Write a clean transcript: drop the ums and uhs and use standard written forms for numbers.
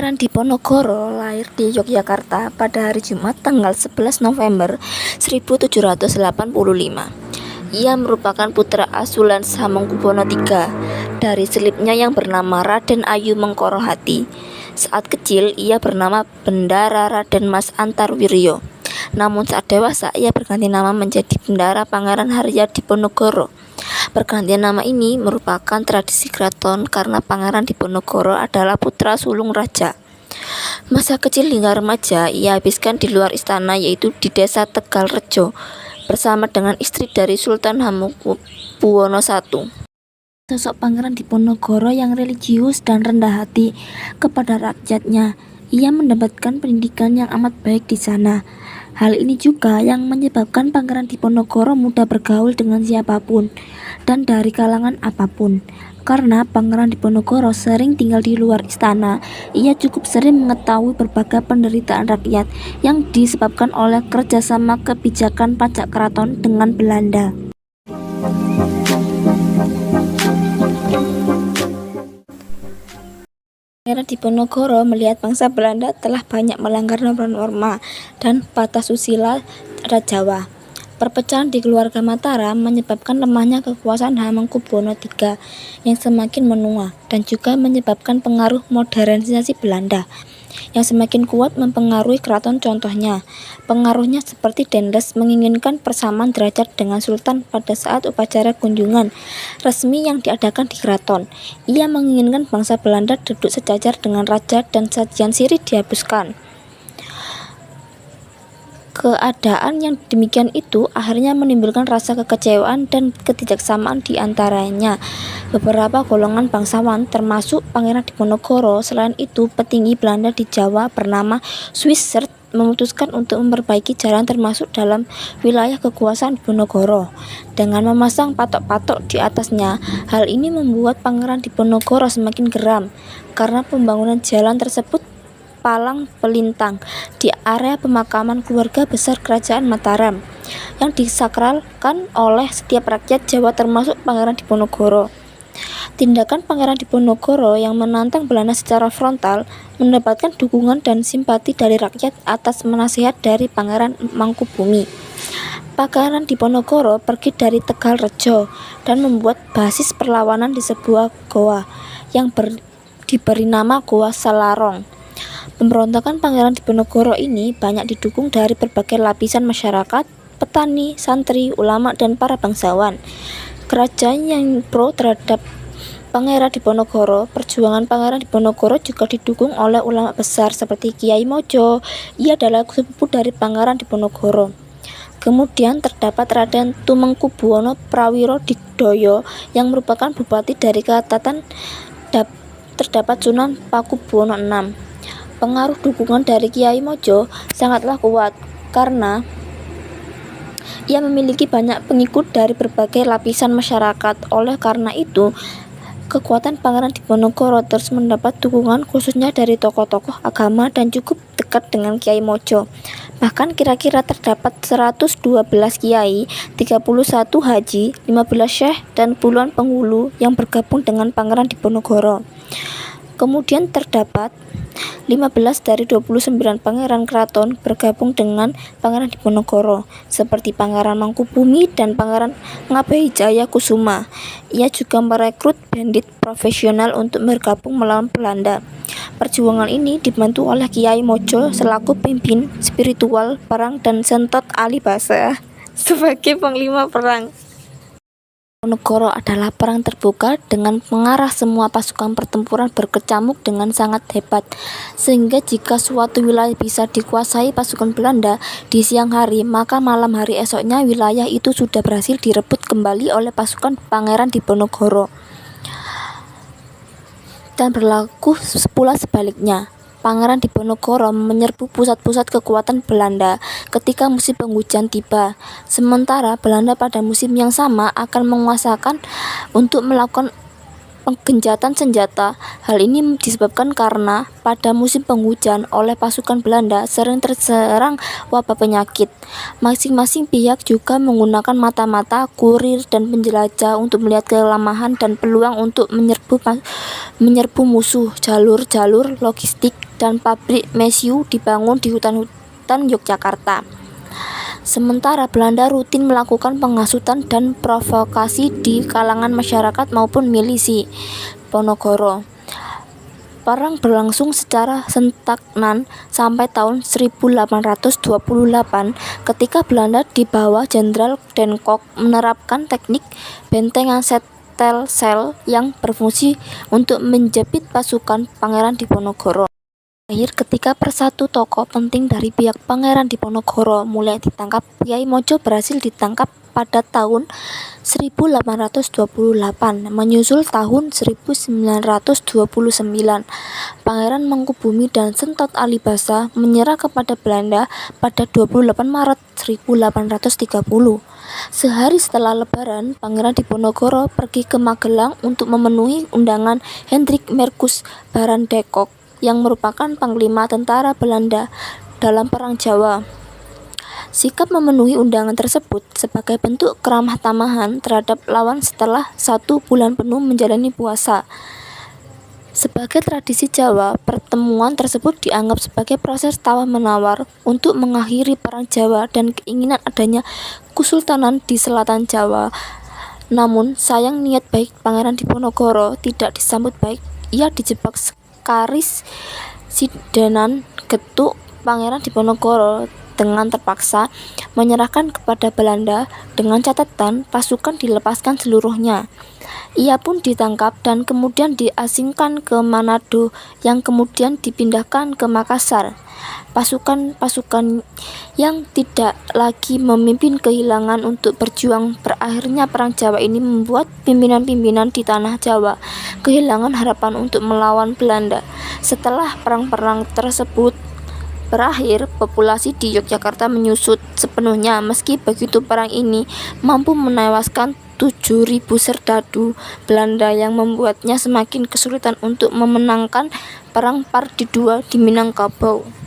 Pangeran Diponegoro lahir di Yogyakarta pada hari Jumat tanggal 11 November 1785. Ia merupakan putra asuhan Hamengkubuwono III dari selipnya yang bernama Raden Ayu Mengkorohati. Saat kecil ia bernama Bendara Raden Mas Antarwiryo. Namun saat dewasa ia berganti nama menjadi Bendara Pangeran Harya Diponegoro. Pergantian nama ini merupakan tradisi keraton karena Pangeran Diponegoro adalah putra sulung raja. Masa kecil hingga remaja ia habiskan di luar istana, yaitu di desa Tegalrejo bersama dengan istri dari Sultan Hamengkubuwono I. Sosok Pangeran Diponegoro yang religius dan rendah hati kepada rakyatnya. Ia mendapatkan pendidikan yang amat baik di sana. Hal ini juga yang menyebabkan Pangeran Diponegoro mudah bergaul dengan siapapun dan dari kalangan apapun. Karena Pangeran Diponegoro sering tinggal di luar istana, ia cukup sering mengetahui berbagai penderitaan rakyat yang disebabkan oleh kerjasama kebijakan pajak keraton dengan Belanda. Pangeran Diponegoro melihat bangsa Belanda telah banyak melanggar norma-norma dan batas susila adat Jawa. Perpecahan di keluarga Mataram menyebabkan lemahnya kekuasaan Hamengkubuwono III yang semakin menua dan juga menyebabkan pengaruh modernisasi Belanda yang semakin kuat mempengaruhi keraton. Contohnya, pengaruhnya seperti Dendels menginginkan persamaan derajat dengan sultan pada saat upacara kunjungan resmi yang diadakan di keraton. Ia menginginkan bangsa Belanda duduk sejajar dengan raja dan sajian sirih dihapuskan. Keadaan yang demikian itu akhirnya menimbulkan rasa kekecewaan dan ketidaksamaan di antaranya beberapa golongan bangsawan, termasuk Pangeran Diponegoro. Selain itu, petinggi Belanda di Jawa bernama Swissert memutuskan untuk memperbaiki jalan termasuk dalam wilayah kekuasaan Diponegoro dengan memasang patok-patok di atasnya. Hal ini membuat Pangeran Diponegoro semakin geram karena pembangunan jalan tersebut palang pelintang di area pemakaman keluarga besar kerajaan Mataram yang disakralkan oleh setiap rakyat Jawa termasuk Pangeran Diponegoro. Tindakan Pangeran Diponegoro yang menantang Belanda secara frontal mendapatkan dukungan dan simpati dari rakyat atas nasihat dari Pangeran Mangkubumi. Pangeran Diponegoro pergi dari Tegalrejo dan membuat basis perlawanan di sebuah goa yang diberi nama Goa Salarong. Pemberontakan Pangeran Diponegoro ini banyak didukung dari berbagai lapisan masyarakat, petani, santri, ulama, dan para bangsawan. Kerajaan yang pro terhadap Pangeran Diponegoro. Perjuangan Pangeran Diponegoro juga didukung oleh ulama besar seperti Kiai Mojo. Ia adalah sepupu dari Pangeran Diponegoro. Kemudian terdapat Raden Tumengkubuwono Prawirodikdoyo yang merupakan bupati dari Ketatan. Terdapat Sunan Pakubuwono VI. Pengaruh dukungan dari Kiai Mojo sangatlah kuat karena ia memiliki banyak pengikut dari berbagai lapisan masyarakat. Oleh karena itu, kekuatan Pangeran Diponegoro terus mendapat dukungan khususnya dari tokoh-tokoh agama dan cukup dekat dengan Kiai Mojo. Bahkan kira-kira terdapat 112 kiai, 31 haji, 15 syekh, dan puluhan penghulu yang bergabung dengan Pangeran Diponegoro. Kemudian terdapat 15 dari 29 pangeran keraton bergabung dengan Pangeran Diponegoro, seperti Pangeran Mangkubumi dan Pangeran Ngabehijaya Kusuma. Ia juga merekrut bandit profesional untuk bergabung melawan Belanda. Perjuangan ini dibantu oleh Kiai Mojo selaku pemimpin spiritual perang dan Sentot Alibasa sebagai panglima perang. Diponegoro adalah perang terbuka dengan mengarah semua pasukan pertempuran berkecamuk dengan sangat hebat, sehingga jika suatu wilayah bisa dikuasai pasukan Belanda di siang hari, maka malam hari esoknya wilayah itu sudah berhasil direbut kembali oleh pasukan Pangeran Diponegoro. Dan berlaku pula sebaliknya. Pangeran Diponegoro menyerbu pusat-pusat kekuatan Belanda ketika musim penghujan tiba. Sementara Belanda pada musim yang sama akan menguasakan untuk melakukan penggenjatan senjata. Hal ini disebabkan karena pada musim penghujan oleh pasukan Belanda sering terserang wabah penyakit. Masing-masing pihak juga menggunakan mata-mata, kurir, dan penjelajah untuk melihat kelemahan dan peluang untuk menyerbu musuh. Jalur-jalur logistik dan pabrik mesiu dibangun di hutan-hutan Yogyakarta. Sementara Belanda rutin melakukan penghasutan dan provokasi di kalangan masyarakat maupun milisi Ponorogo. Perang berlangsung secara stagnan sampai tahun 1828 ketika Belanda di bawah Jenderal Den Kok menerapkan teknik bentengan setel sel yang berfungsi untuk menjepit pasukan Pangeran Diponegoro. Ketika persatu tokoh penting dari pihak Pangeran Diponegoro mulai ditangkap, Kiai Mojo berhasil ditangkap pada tahun 1828. Menyusul tahun 1929, Pangeran Mangkubumi dan Sentot Alibasa menyerah kepada Belanda pada 28 Maret 1830. Sehari setelah Lebaran, Pangeran Diponegoro pergi ke Magelang untuk memenuhi undangan Hendrik Merkus Barendekok yang merupakan panglima tentara Belanda dalam Perang Jawa. Sikap memenuhi undangan tersebut sebagai bentuk keramah tamahan terhadap lawan setelah 1 bulan penuh menjalani puasa. Sebagai tradisi Jawa, pertemuan tersebut dianggap sebagai proses tawar-menawar untuk mengakhiri Perang Jawa dan keinginan adanya kesultanan di selatan Jawa. Namun, sayang niat baik Pangeran Diponegoro tidak disambut baik. Ia dijebak Karis Sidenan Getuk. Pangeran Diponegoro dengan terpaksa menyerahkan kepada Belanda dengan catatan pasukan dilepaskan seluruhnya. Ia pun ditangkap dan kemudian diasingkan ke Manado yang kemudian dipindahkan ke Makassar. Pasukan-pasukan yang tidak lagi memimpin kehilangan untuk berjuang. Berakhirnya Perang Jawa ini membuat pimpinan-pimpinan di tanah Jawa kehilangan harapan untuk melawan Belanda. Setelah perang-perang tersebut berakhir, populasi di Yogyakarta menyusut sepenuhnya. Meski begitu, perang ini mampu menewaskan 7.000 serdadu Belanda yang membuatnya semakin kesulitan untuk memenangkan Perang Pardi II di Minangkabau.